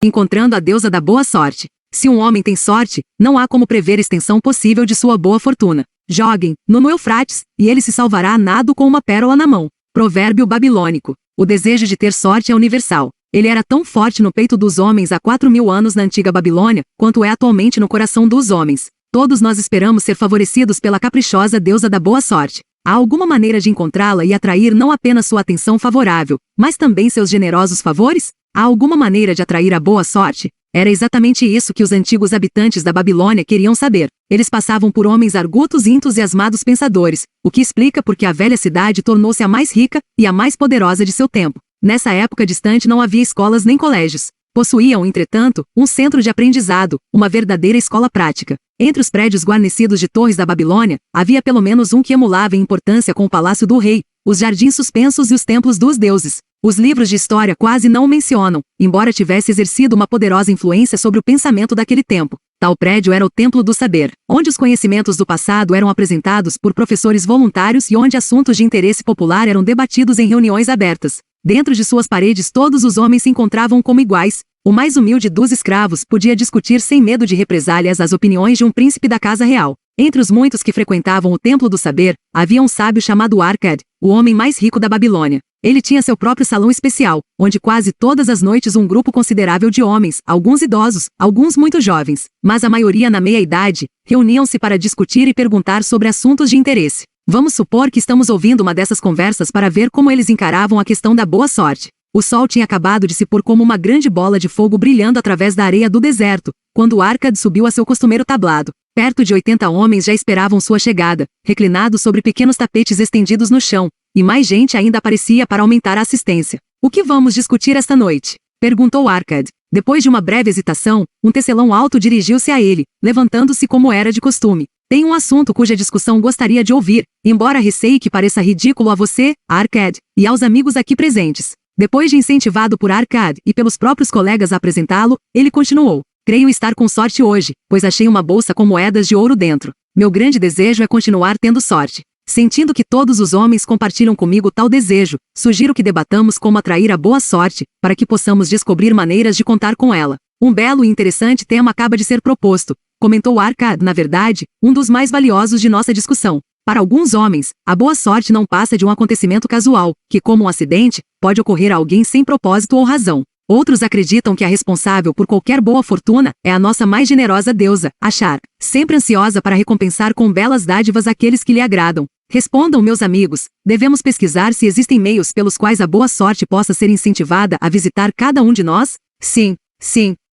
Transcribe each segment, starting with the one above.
encontrando a deusa da boa sorte. Se um homem tem sorte, não há como prever a extensão possível de sua boa fortuna. Joguem no Eufrates, e ele se salvará a nado com uma pérola na mão. Provérbio babilônico. O desejo de ter sorte é universal. Ele era tão forte no peito dos homens há 4.000 anos na antiga Babilônia, quanto é atualmente no coração dos homens. Todos nós esperamos ser favorecidos pela caprichosa deusa da boa sorte. Há alguma maneira de encontrá-la e atrair não apenas sua atenção favorável, mas também seus generosos favores? Há alguma maneira de atrair a boa sorte? Era exatamente isso que os antigos habitantes da Babilônia queriam saber. Eles passavam por homens argutos e entusiasmados pensadores, o que explica porque a velha cidade tornou-se a mais rica e a mais poderosa de seu tempo. Nessa época distante não havia escolas nem colégios. Possuíam, entretanto, um centro de aprendizado, uma verdadeira escola prática. Entre os prédios guarnecidos de torres da Babilônia, havia pelo menos um que emulava em importância com o palácio do rei, os jardins suspensos e os templos dos deuses. Os livros de história quase não o mencionam, embora tivesse exercido uma poderosa influência sobre o pensamento daquele tempo. Tal prédio era o Templo do Saber, onde os conhecimentos do passado eram apresentados por professores voluntários e onde assuntos de interesse popular eram debatidos em reuniões abertas. Dentro de suas paredes todos os homens se encontravam como iguais. O mais humilde dos escravos podia discutir sem medo de represálias as opiniões de um príncipe da casa real. Entre os muitos que frequentavam o Templo do Saber, havia um sábio chamado Arcade, o homem mais rico da Babilônia. Ele tinha seu próprio salão especial, onde quase todas as noites um grupo considerável de homens, alguns idosos, alguns muito jovens, mas a maioria na meia-idade, reuniam-se para discutir e perguntar sobre assuntos de interesse. Vamos supor que estamos ouvindo uma dessas conversas para ver como eles encaravam a questão da boa sorte. O sol tinha acabado de se pôr como uma grande bola de fogo brilhando através da areia do deserto, quando Arcade subiu a seu costumeiro tablado. Perto de 80 homens já esperavam sua chegada, reclinados sobre pequenos tapetes estendidos no chão, e mais gente ainda aparecia para aumentar a assistência. O que vamos discutir esta noite? Perguntou Arcade. Depois de uma breve hesitação, um tecelão alto dirigiu-se a ele, levantando-se como era de costume. Tem um assunto cuja discussão gostaria de ouvir, embora receie que pareça ridículo a você, Arcade, e aos amigos aqui presentes. Depois de incentivado por Arcade e pelos próprios colegas a apresentá-lo, ele continuou. Creio estar com sorte hoje, pois achei uma bolsa com moedas de ouro dentro. Meu grande desejo é continuar tendo sorte. Sentindo que todos os homens compartilham comigo tal desejo, sugiro que debatamos como atrair a boa sorte, para que possamos descobrir maneiras de contar com ela. Um belo e interessante tema acaba de ser proposto, comentou Arcade, na verdade, um dos mais valiosos de nossa discussão. Para alguns homens, a boa sorte não passa de um acontecimento casual, que como um acidente, pode ocorrer a alguém sem propósito ou razão. Outros acreditam que a responsável por qualquer boa fortuna é a nossa mais generosa deusa, Ashar, sempre ansiosa para recompensar com belas dádivas aqueles que lhe agradam. Respondam, meus amigos, devemos pesquisar se existem meios pelos quais a boa sorte possa ser incentivada a visitar cada um de nós? Sim,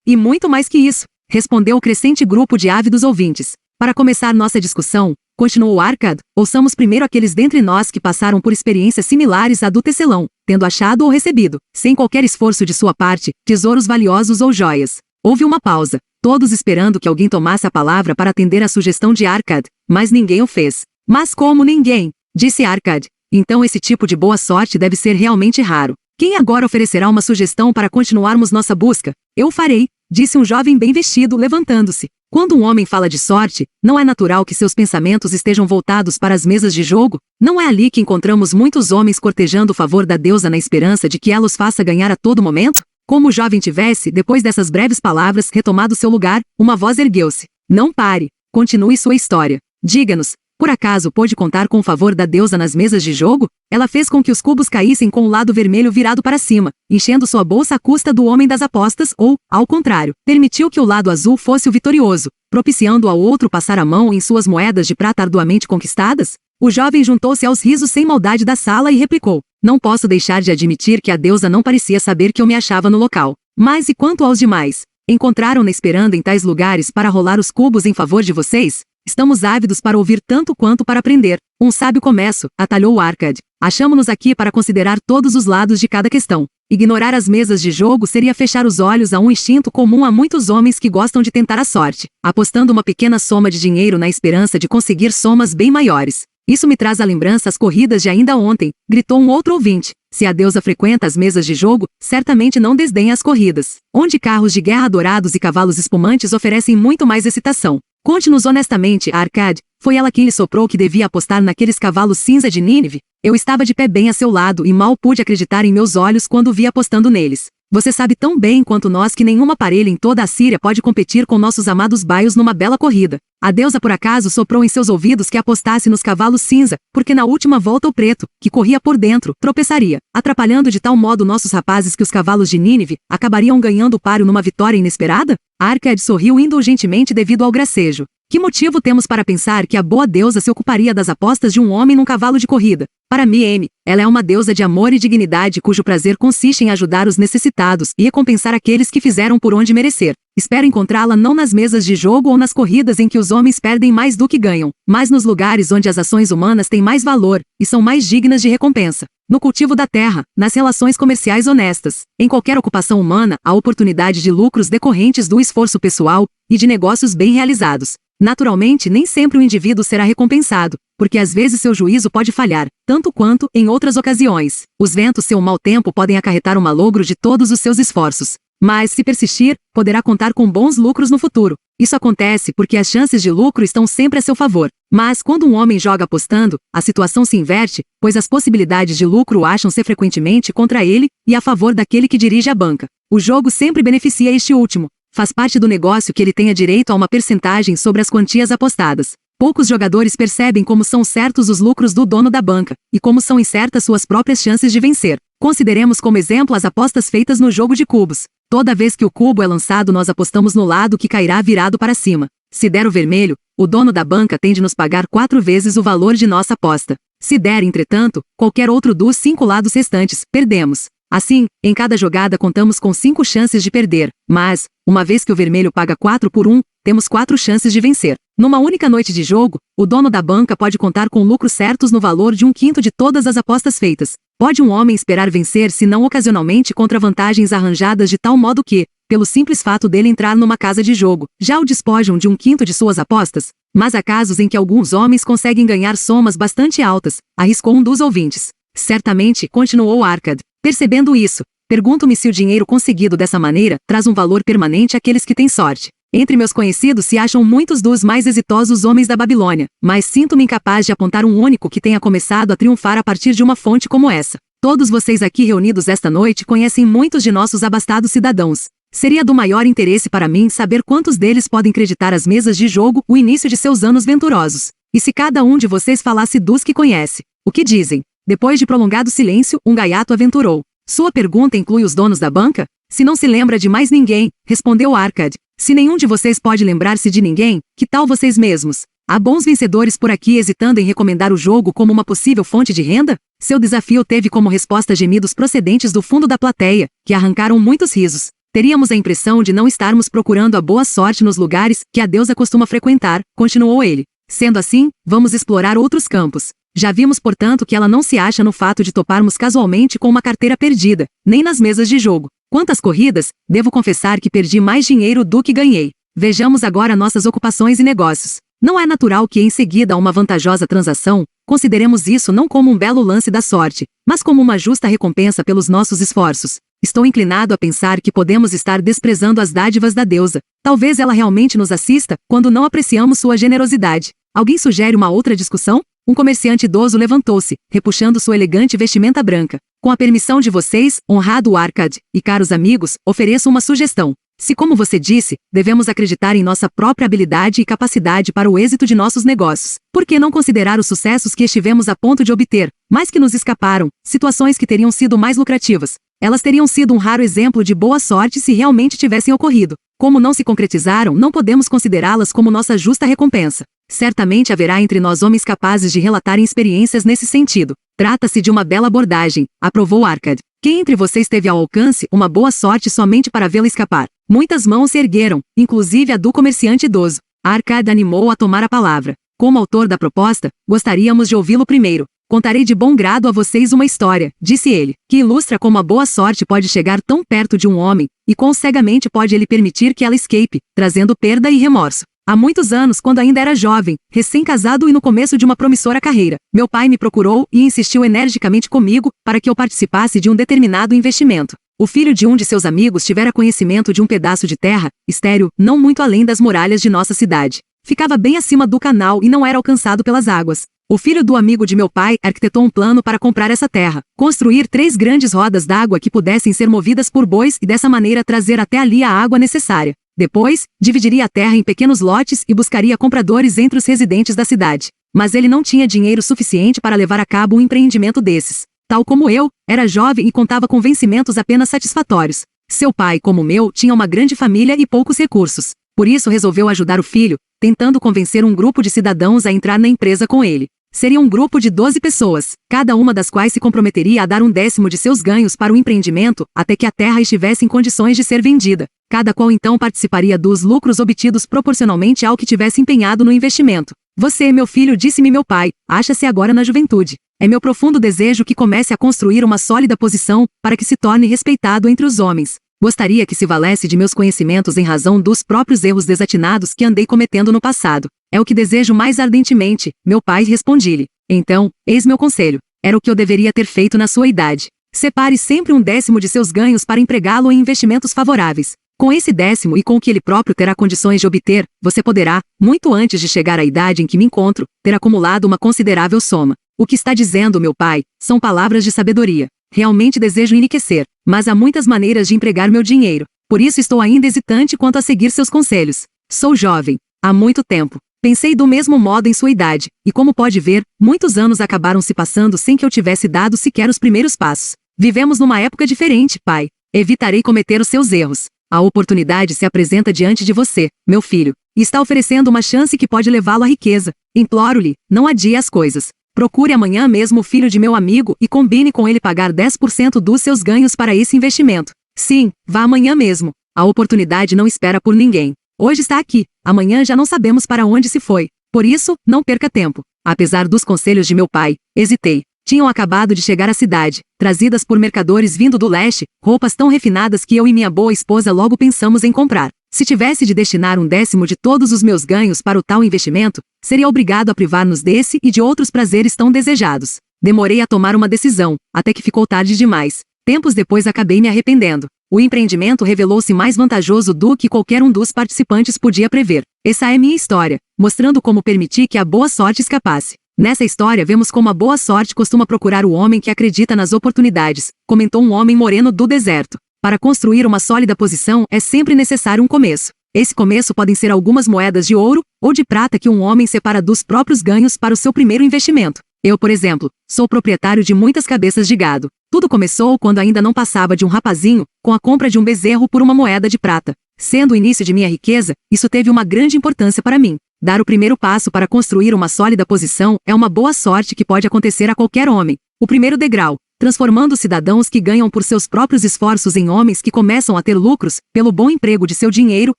e muito mais que isso, respondeu o crescente grupo de ávidos ouvintes. Para começar nossa discussão, continuou Arcade, ouçamos primeiro aqueles dentre nós que passaram por experiências similares à do tecelão, tendo achado ou recebido, sem qualquer esforço de sua parte, tesouros valiosos ou joias. Houve uma pausa, todos esperando que alguém tomasse a palavra para atender à sugestão de Arcade, mas ninguém o fez. Mas como ninguém? Disse Arcade. Então esse tipo de boa sorte deve ser realmente raro. Quem agora oferecerá uma sugestão para continuarmos nossa busca? Eu farei, disse um jovem bem vestido, levantando-se. Quando um homem fala de sorte, não é natural que seus pensamentos estejam voltados para as mesas de jogo? Não é ali que encontramos muitos homens cortejando o favor da deusa na esperança de que ela os faça ganhar a todo momento? Como o jovem tivesse, depois dessas breves palavras, retomado seu lugar, uma voz ergueu-se. Não pare. Continue sua história. Diga-nos, por acaso pôde contar com o favor da deusa nas mesas de jogo? Ela fez com que os cubos caíssem com o lado vermelho virado para cima, enchendo sua bolsa à custa do homem das apostas ou, ao contrário, permitiu que o lado azul fosse o vitorioso, propiciando ao outro passar a mão em suas moedas de prata arduamente conquistadas? O jovem juntou-se aos risos sem maldade da sala e replicou. Não posso deixar de admitir que a deusa não parecia saber que eu me achava no local. Mas e quanto aos demais? Encontraram-na esperando em tais lugares para rolar os cubos em favor de vocês? Estamos ávidos para ouvir tanto quanto para aprender. Um sábio começo, atalhou Arcade. Achamo-nos aqui para considerar todos os lados de cada questão. Ignorar as mesas de jogo seria fechar os olhos a um instinto comum a muitos homens que gostam de tentar a sorte, apostando uma pequena soma de dinheiro na esperança de conseguir somas bem maiores. Isso me traz à lembrança as corridas de ainda ontem, gritou um outro ouvinte. Se a deusa frequenta as mesas de jogo, certamente não desdenha as corridas, onde carros de guerra dourados e cavalos espumantes oferecem muito mais excitação. Conte-nos honestamente, Arcade, foi ela quem lhe soprou que devia apostar naqueles cavalos cinza de Nínive? Eu estava de pé bem a seu lado e mal pude acreditar em meus olhos quando o vi apostando neles. Você sabe tão bem quanto nós que nenhuma parelha em toda a Síria pode competir com nossos amados baios numa bela corrida. A deusa por acaso soprou em seus ouvidos que apostasse nos cavalos cinza, porque na última volta o preto, que corria por dentro, tropeçaria, atrapalhando de tal modo nossos rapazes que os cavalos de Nínive acabariam ganhando o páreo numa vitória inesperada? Arcade sorriu indulgentemente devido ao gracejo. Que motivo temos para pensar que a boa deusa se ocuparia das apostas de um homem num cavalo de corrida? Para mim, ela é uma deusa de amor e dignidade cujo prazer consiste em ajudar os necessitados e recompensar aqueles que fizeram por onde merecer. Espero encontrá-la não nas mesas de jogo ou nas corridas em que os homens perdem mais do que ganham, mas nos lugares onde as ações humanas têm mais valor e são mais dignas de recompensa. No cultivo da terra, nas relações comerciais honestas, em qualquer ocupação humana, há oportunidade de lucros decorrentes do esforço pessoal e de negócios bem realizados. Naturalmente, nem sempre o indivíduo será recompensado, porque às vezes seu juízo pode falhar, tanto quanto, em outras ocasiões, os ventos seu mau tempo podem acarretar o malogro de todos os seus esforços. Mas, se persistir, poderá contar com bons lucros no futuro. Isso acontece porque as chances de lucro estão sempre a seu favor. Mas, quando um homem joga apostando, a situação se inverte, pois as possibilidades de lucro acham-se frequentemente contra ele e a favor daquele que dirige a banca. O jogo sempre beneficia este último. Faz parte do negócio que ele tenha direito a uma percentagem sobre as quantias apostadas. Poucos jogadores percebem como são certos os lucros do dono da banca, e como são incertas suas próprias chances de vencer. Consideremos como exemplo as apostas feitas no jogo de cubos. Toda vez que o cubo é lançado, nós apostamos no lado que cairá virado para cima. Se der o vermelho, o dono da banca tem de nos pagar 4 vezes o valor de nossa aposta. Se der, entretanto, qualquer outro dos 5 lados restantes, perdemos. Assim, em cada jogada contamos com 5 chances de perder, mas, uma vez que o vermelho paga 4 por 1, temos 4 chances de vencer. Numa única noite de jogo, o dono da banca pode contar com lucros certos no valor de 1/5 de todas as apostas feitas. Pode um homem esperar vencer se não ocasionalmente contra vantagens arranjadas de tal modo que, pelo simples fato dele entrar numa casa de jogo, já o despojam de 1/5 de suas apostas? Mas há casos em que alguns homens conseguem ganhar somas bastante altas, arriscou um dos ouvintes. Certamente, continuou Arcade. Percebendo isso, pergunto-me se o dinheiro conseguido dessa maneira traz um valor permanente àqueles que têm sorte. Entre meus conhecidos se acham muitos dos mais exitosos homens da Babilônia, mas sinto-me incapaz de apontar um único que tenha começado a triunfar a partir de uma fonte como essa. Todos vocês aqui reunidos esta noite conhecem muitos de nossos abastados cidadãos. Seria do maior interesse para mim saber quantos deles podem creditar às mesas de jogo o início de seus anos venturosos. E se cada um de vocês falasse dos que conhece, o que dizem? Depois de prolongado silêncio, um gaiato aventurou. Sua pergunta inclui os donos da banca? Se não se lembra de mais ninguém, respondeu Arcade. Se nenhum de vocês pode lembrar-se de ninguém, que tal vocês mesmos? Há bons vencedores por aqui hesitando em recomendar o jogo como uma possível fonte de renda? Seu desafio teve como resposta gemidos procedentes do fundo da plateia, que arrancaram muitos risos. Teríamos a impressão de não estarmos procurando a boa sorte nos lugares que a deusa costuma frequentar, continuou ele. Sendo assim, vamos explorar outros campos. Já vimos, portanto, que ela não se acha no fato de toparmos casualmente com uma carteira perdida, nem nas mesas de jogo. Quanto às corridas, devo confessar que perdi mais dinheiro do que ganhei. Vejamos agora nossas ocupações e negócios. Não é natural que, em seguida a uma vantajosa transação, consideremos isso não como um belo lance da sorte, mas como uma justa recompensa pelos nossos esforços. Estou inclinado a pensar que podemos estar desprezando as dádivas da deusa. Talvez ela realmente nos assista, quando não apreciamos sua generosidade. Alguém sugere uma outra discussão? Um comerciante idoso levantou-se, repuxando sua elegante vestimenta branca. Com a permissão de vocês, honrado Arcade, e caros amigos, ofereço uma sugestão. Se, como você disse, devemos acreditar em nossa própria habilidade e capacidade para o êxito de nossos negócios, por que não considerar os sucessos que estivemos a ponto de obter, mas que nos escaparam, situações que teriam sido mais lucrativas? Elas teriam sido um raro exemplo de boa sorte se realmente tivessem ocorrido. Como não se concretizaram, não podemos considerá-las como nossa justa recompensa. Certamente haverá entre nós homens capazes de relatarem experiências nesse sentido. Trata-se de uma bela abordagem, aprovou Arcade. Quem entre vocês teve ao alcance uma boa sorte somente para vê-la escapar? Muitas mãos se ergueram, inclusive a do comerciante idoso. Arcade animou a tomar a palavra. Como autor da proposta, gostaríamos de ouvi-lo primeiro. Contarei de bom grado a vocês uma história, disse ele, que ilustra como a boa sorte pode chegar tão perto de um homem, e quão cegamente pode ele permitir que ela escape, trazendo perda e remorso. Há muitos anos, quando ainda era jovem, recém-casado e no começo de uma promissora carreira, meu pai me procurou e insistiu energicamente comigo para que eu participasse de um determinado investimento. O filho de um de seus amigos tivera conhecimento de um pedaço de terra, estéril, não muito além das muralhas de nossa cidade. Ficava bem acima do canal e não era alcançado pelas águas. O filho do amigo de meu pai arquitetou um plano para comprar essa terra, construir 3 grandes rodas d'água que pudessem ser movidas por bois e dessa maneira trazer até ali a água necessária. Depois, dividiria a terra em pequenos lotes e buscaria compradores entre os residentes da cidade. Mas ele não tinha dinheiro suficiente para levar a cabo um empreendimento desses. Tal como eu, era jovem e contava com vencimentos apenas satisfatórios. Seu pai, como o meu, tinha uma grande família e poucos recursos. Por isso resolveu ajudar o filho, tentando convencer um grupo de cidadãos a entrar na empresa com ele. Seria um grupo de 12 pessoas, cada uma das quais se comprometeria a dar 1/10 de seus ganhos para o empreendimento até que a terra estivesse em condições de ser vendida. Cada qual então participaria dos lucros obtidos proporcionalmente ao que tivesse empenhado no investimento. Você, meu filho, disse-me meu pai, acha-se agora na juventude. É meu profundo desejo que comece a construir uma sólida posição para que se torne respeitado entre os homens. Gostaria que se valesse de meus conhecimentos em razão dos próprios erros desatinados que andei cometendo no passado. É o que desejo mais ardentemente, meu pai, respondi-lhe. Então, eis meu conselho. Era o que eu deveria ter feito na sua idade. Separe sempre 1/10 de seus ganhos para empregá-lo em investimentos favoráveis. Com esse 10º e com o que ele próprio terá condições de obter, você poderá, muito antes de chegar à idade em que me encontro, ter acumulado uma considerável soma. O que está dizendo, meu pai, são palavras de sabedoria. Realmente desejo enriquecer, mas há muitas maneiras de empregar meu dinheiro. Por isso estou ainda hesitante quanto a seguir seus conselhos. Sou jovem. Há muito tempo. Pensei do mesmo modo em sua idade, e como pode ver, muitos anos acabaram se passando sem que eu tivesse dado sequer os primeiros passos. Vivemos numa época diferente, pai. Evitarei cometer os seus erros. A oportunidade se apresenta diante de você, meu filho, e está oferecendo uma chance que pode levá-lo à riqueza. Imploro-lhe, não adie as coisas. Procure amanhã mesmo o filho de meu amigo e combine com ele pagar 10% dos seus ganhos para esse investimento. Sim, vá amanhã mesmo. A oportunidade não espera por ninguém. Hoje está aqui, amanhã já não sabemos para onde se foi. Por isso, não perca tempo. Apesar dos conselhos de meu pai, hesitei. Tinham acabado de chegar à cidade, trazidas por mercadores vindo do leste, roupas tão refinadas que eu e minha boa esposa logo pensamos em comprar. Se tivesse de destinar 1/10 de todos os meus ganhos para o tal investimento, seria obrigado a privar-nos desse e de outros prazeres tão desejados. Demorei a tomar uma decisão, até que ficou tarde demais. Tempos depois acabei me arrependendo. O empreendimento revelou-se mais vantajoso do que qualquer um dos participantes podia prever. Essa é minha história, mostrando como permiti que a boa sorte escapasse. Nessa história vemos como a boa sorte costuma procurar o homem que acredita nas oportunidades, comentou um homem moreno do deserto. Para construir uma sólida posição é sempre necessário um começo. Esse começo podem ser algumas moedas de ouro ou de prata que um homem separa dos próprios ganhos para o seu primeiro investimento. Eu, por exemplo, sou proprietário de muitas cabeças de gado. Tudo começou quando ainda não passava de um rapazinho, com a compra de um bezerro por uma moeda de prata. Sendo o início de minha riqueza, isso teve uma grande importância para mim. Dar o primeiro passo para construir uma sólida posição é uma boa sorte que pode acontecer a qualquer homem. O primeiro degrau, transformando cidadãos que ganham por seus próprios esforços em homens que começam a ter lucros, pelo bom emprego de seu dinheiro,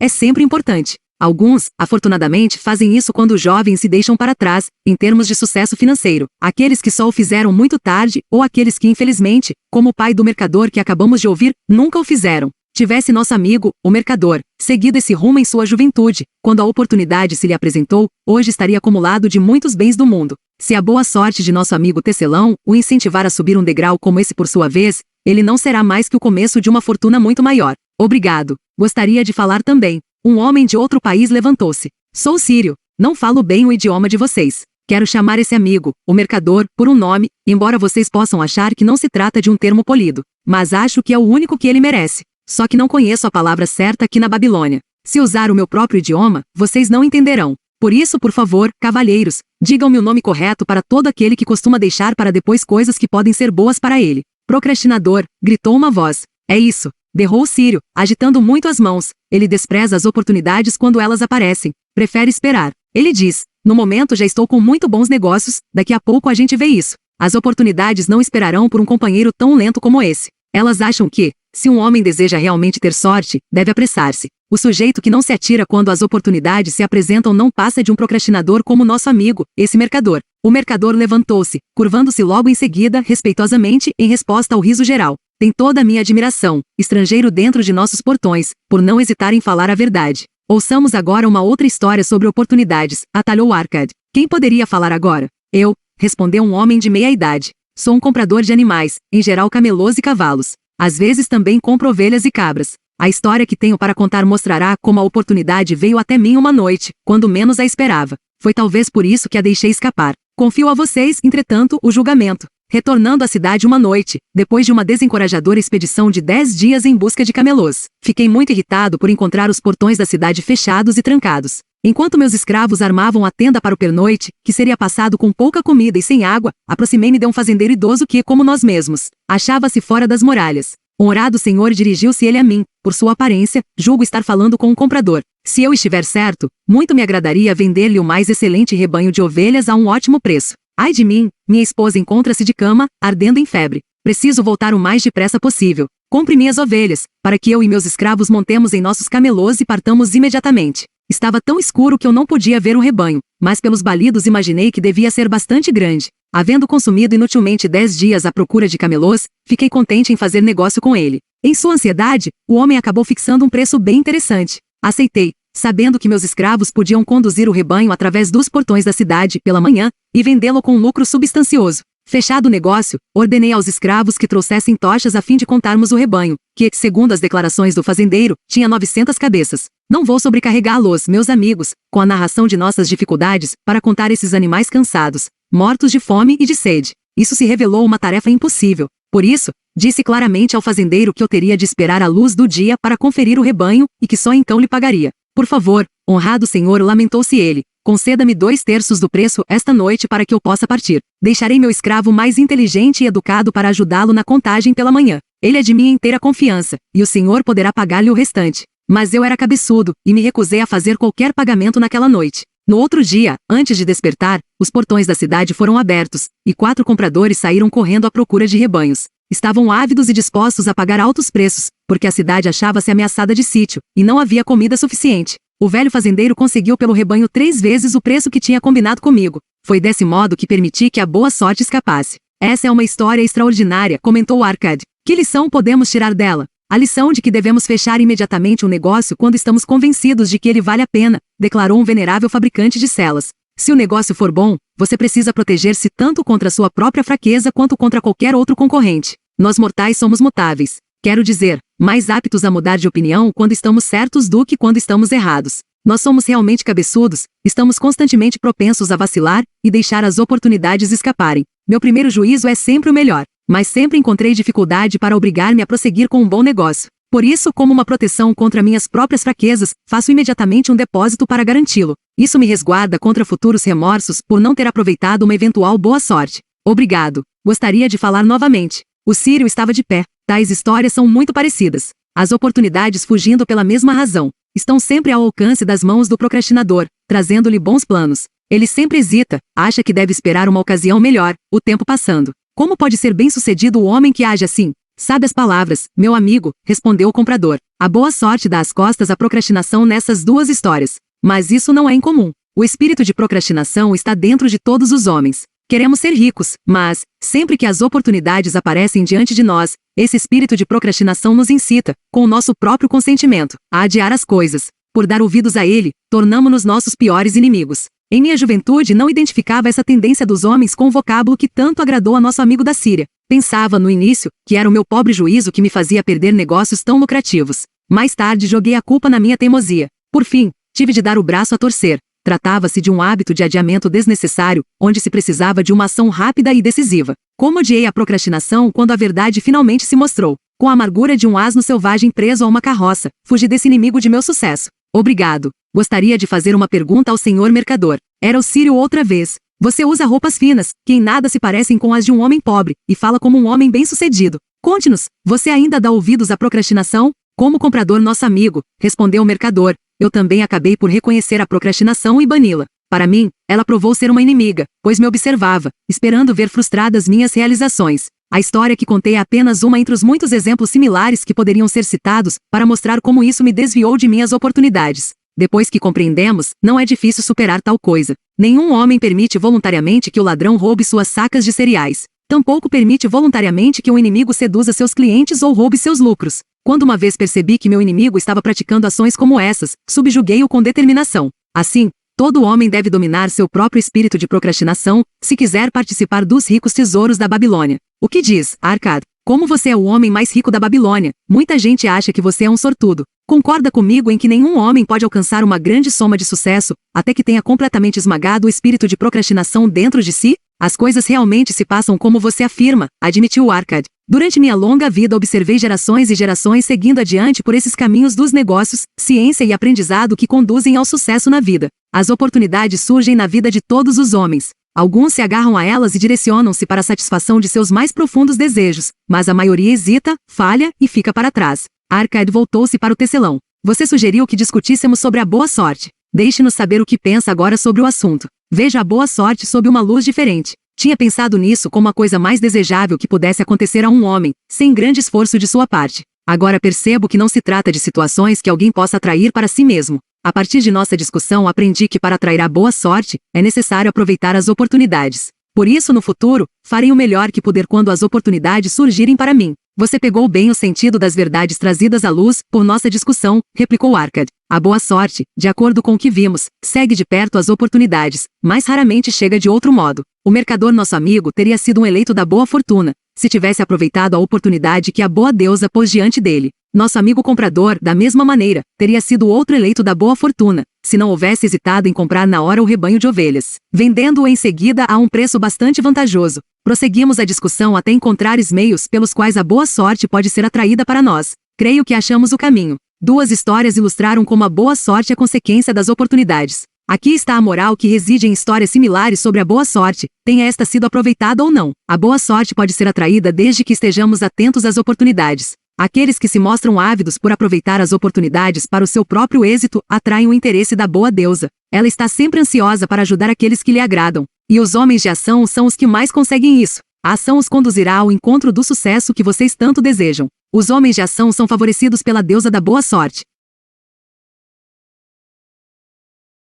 é sempre importante. Alguns, afortunadamente, fazem isso quando jovens se deixam para trás, em termos de sucesso financeiro. Aqueles que só o fizeram muito tarde, ou aqueles que infelizmente, como o pai do mercador que acabamos de ouvir, nunca o fizeram. Tivesse nosso amigo, o mercador, seguido esse rumo em sua juventude, quando a oportunidade se lhe apresentou, hoje estaria acumulado de muitos bens do mundo. Se a boa sorte de nosso amigo tecelão o incentivar a subir um degrau como esse por sua vez, ele não será mais que o começo de uma fortuna muito maior. Obrigado. Gostaria de falar também. Um homem de outro país levantou-se. Sou sírio. Não falo bem o idioma de vocês. Quero chamar esse amigo, o mercador, por um nome, embora vocês possam achar que não se trata de um termo polido. Mas acho que é o único que ele merece. Só que não conheço a palavra certa aqui na Babilônia. Se usar o meu próprio idioma, vocês não entenderão. Por isso, por favor, cavalheiros, digam-me o nome correto para todo aquele que costuma deixar para depois coisas que podem ser boas para ele. Procrastinador, gritou uma voz. É isso. Berrou o sírio, agitando muito as mãos. Ele despreza as oportunidades quando elas aparecem. Prefere esperar. Ele diz, no momento já estou com muito bons negócios, daqui a pouco a gente vê isso. As oportunidades não esperarão por um companheiro tão lento como esse. Elas acham que, se um homem deseja realmente ter sorte, deve apressar-se. O sujeito que não se atira quando as oportunidades se apresentam não passa de um procrastinador como nosso amigo, esse mercador. O mercador levantou-se, curvando-se logo em seguida, respeitosamente, em resposta ao riso geral. Tem toda a minha admiração, estrangeiro dentro de nossos portões, por não hesitar em falar a verdade. Ouçamos agora uma outra história sobre oportunidades, atalhou Arcade. Quem poderia falar agora? Eu, respondeu um homem de meia idade. Sou um comprador de animais, em geral camelôs e cavalos. Às vezes também compro ovelhas e cabras. A história que tenho para contar mostrará como a oportunidade veio até mim uma noite, quando menos a esperava. Foi talvez por isso que a deixei escapar. Confio a vocês, entretanto, o julgamento. Retornando à cidade uma noite, depois de uma desencorajadora expedição de 10 dias em busca de camelôs, fiquei muito irritado por encontrar os portões da cidade fechados e trancados. Enquanto meus escravos armavam a tenda para o pernoite, que seria passado com pouca comida e sem água, aproximei-me de um fazendeiro idoso que, como nós mesmos, achava-se fora das muralhas. Honrado senhor, dirigiu-se ele a mim. Por sua aparência, julgo estar falando com um comprador. Se eu estiver certo, muito me agradaria vender-lhe o mais excelente rebanho de ovelhas a um ótimo preço. Ai de mim, minha esposa encontra-se de cama, ardendo em febre. Preciso voltar o mais depressa possível. Compre minhas ovelhas, para que eu e meus escravos montemos em nossos camelôs e partamos imediatamente. Estava tão escuro que eu não podia ver o rebanho, mas pelos balidos imaginei que devia ser bastante grande. Havendo consumido inutilmente 10 dias à procura de camelôs, fiquei contente em fazer negócio com ele. Em sua ansiedade, o homem acabou fixando um preço bem interessante. Aceitei, sabendo que meus escravos podiam conduzir o rebanho através dos portões da cidade pela manhã e vendê-lo com um lucro substancioso. Fechado o negócio, ordenei aos escravos que trouxessem tochas a fim de contarmos o rebanho, que, segundo as declarações do fazendeiro, tinha 900 cabeças. Não vou sobrecarregá-los, meus amigos, com a narração de nossas dificuldades, para contar esses animais cansados, mortos de fome e de sede. Isso se revelou uma tarefa impossível. Por isso, disse claramente ao fazendeiro que eu teria de esperar a luz do dia para conferir o rebanho e que só então lhe pagaria. Por favor, honrado senhor, lamentou-se ele, conceda-me 2/3 do preço esta noite para que eu possa partir. Deixarei meu escravo mais inteligente e educado para ajudá-lo na contagem pela manhã. Ele é de minha inteira confiança, e o senhor poderá pagar-lhe o restante. Mas eu era cabeçudo, e me recusei a fazer qualquer pagamento naquela noite. No outro dia, antes de despertar, os portões da cidade foram abertos, e 4 compradores saíram correndo à procura de rebanhos. Estavam ávidos e dispostos a pagar altos preços, porque a cidade achava-se ameaçada de sítio, e não havia comida suficiente. O velho fazendeiro conseguiu pelo rebanho 3 vezes o preço que tinha combinado comigo. Foi desse modo que permiti que a boa sorte escapasse. Essa é uma história extraordinária, comentou Arcade. Que lição podemos tirar dela? A lição de que devemos fechar imediatamente um negócio quando estamos convencidos de que ele vale a pena, declarou um venerável fabricante de celas. Se o negócio for bom, você precisa proteger-se tanto contra sua própria fraqueza quanto contra qualquer outro concorrente. Nós mortais somos mutáveis. Quero dizer, mais aptos a mudar de opinião quando estamos certos do que quando estamos errados. Nós somos realmente cabeçudos, estamos constantemente propensos a vacilar e deixar as oportunidades escaparem. Meu primeiro juízo é sempre o melhor, mas sempre encontrei dificuldade para obrigar-me a prosseguir com um bom negócio. Por isso, como uma proteção contra minhas próprias fraquezas, faço imediatamente um depósito para garanti-lo. Isso me resguarda contra futuros remorsos por não ter aproveitado uma eventual boa sorte. Obrigado. Gostaria de falar novamente. O Círio estava de pé. Tais histórias são muito parecidas. As oportunidades fugindo pela mesma razão. Estão sempre ao alcance das mãos do procrastinador, trazendo-lhe bons planos. Ele sempre hesita, acha que deve esperar uma ocasião melhor, o tempo passando. Como pode ser bem-sucedido o homem que age assim? Sabe as palavras, meu amigo, respondeu o comprador. A boa sorte dá as costas à procrastinação nessas 2 histórias. Mas isso não é incomum. O espírito de procrastinação está dentro de todos os homens. Queremos ser ricos, mas, sempre que as oportunidades aparecem diante de nós, esse espírito de procrastinação nos incita, com o nosso próprio consentimento, a adiar as coisas. Por dar ouvidos a ele, tornamo-nos nossos piores inimigos. Em minha juventude não identificava essa tendência dos homens com o vocábulo que tanto agradou a nosso amigo da Síria. Pensava, no início, que era o meu pobre juízo que me fazia perder negócios tão lucrativos. Mais tarde joguei a culpa na minha teimosia. Por fim, tive de dar o braço a torcer. Tratava-se de um hábito de adiamento desnecessário, onde se precisava de uma ação rápida e decisiva. Como odiei a procrastinação quando a verdade finalmente se mostrou. Com a amargura de um asno selvagem preso a uma carroça, fugi desse inimigo de meu sucesso. Obrigado. Gostaria de fazer uma pergunta ao senhor mercador. Era o Círio outra vez. Você usa roupas finas, que em nada se parecem com as de um homem pobre, e fala como um homem bem-sucedido. Conte-nos, você ainda dá ouvidos à procrastinação? Como comprador nosso amigo, respondeu o mercador, eu também acabei por reconhecer a procrastinação e bani-la. Para mim, ela provou ser uma inimiga, pois me observava, esperando ver frustradas minhas realizações. A história que contei é apenas uma entre os muitos exemplos similares que poderiam ser citados, para mostrar como isso me desviou de minhas oportunidades. Depois que compreendemos, não é difícil superar tal coisa. Nenhum homem permite voluntariamente que o ladrão roube suas sacas de cereais. Tampouco permite voluntariamente que um inimigo seduza seus clientes ou roube seus lucros. Quando uma vez percebi que meu inimigo estava praticando ações como essas, subjuguei-o com determinação. Assim, todo homem deve dominar seu próprio espírito de procrastinação, se quiser participar dos ricos tesouros da Babilônia. O que diz, Arcade? Como você é o homem mais rico da Babilônia, muita gente acha que você é um sortudo. Concorda comigo em que nenhum homem pode alcançar uma grande soma de sucesso, até que tenha completamente esmagado o espírito de procrastinação dentro de si? As coisas realmente se passam como você afirma, admitiu Arcade. Durante minha longa vida observei gerações e gerações seguindo adiante por esses caminhos dos negócios, ciência e aprendizado que conduzem ao sucesso na vida. As oportunidades surgem na vida de todos os homens. Alguns se agarram a elas e direcionam-se para a satisfação de seus mais profundos desejos, mas a maioria hesita, falha e fica para trás. Arcade voltou-se para o tecelão. Você sugeriu que discutíssemos sobre a boa sorte. Deixe-nos saber o que pensa agora sobre o assunto. Veja a boa sorte sob uma luz diferente. Tinha pensado nisso como a coisa mais desejável que pudesse acontecer a um homem, sem grande esforço de sua parte. Agora percebo que não se trata de situações que alguém possa atrair para si mesmo. A partir de nossa discussão aprendi que para atrair a boa sorte, é necessário aproveitar as oportunidades. Por isso, no futuro, farei o melhor que puder quando as oportunidades surgirem para mim. Você pegou bem o sentido das verdades trazidas à luz por nossa discussão, replicou Arcade. A boa sorte, de acordo com o que vimos, segue de perto as oportunidades, mas raramente chega de outro modo. O mercador nosso amigo teria sido um eleito da boa fortuna, se tivesse aproveitado a oportunidade que a boa deusa pôs diante dele. Nosso amigo comprador, da mesma maneira, teria sido outro eleito da boa fortuna, se não houvesse hesitado em comprar na hora o rebanho de ovelhas, vendendo-o em seguida a um preço bastante vantajoso. Prosseguimos a discussão até encontrar meios pelos quais a boa sorte pode ser atraída para nós. Creio que achamos o caminho. Duas histórias ilustraram como a boa sorte é consequência das oportunidades. Aqui está a moral que reside em histórias similares sobre a boa sorte, tenha esta sido aproveitada ou não. A boa sorte pode ser atraída desde que estejamos atentos às oportunidades. Aqueles que se mostram ávidos por aproveitar as oportunidades para o seu próprio êxito atraem o interesse da boa deusa. Ela está sempre ansiosa para ajudar aqueles que lhe agradam. E os homens de ação são os que mais conseguem isso. A ação os conduzirá ao encontro do sucesso que vocês tanto desejam. Os homens de ação são favorecidos pela deusa da boa sorte.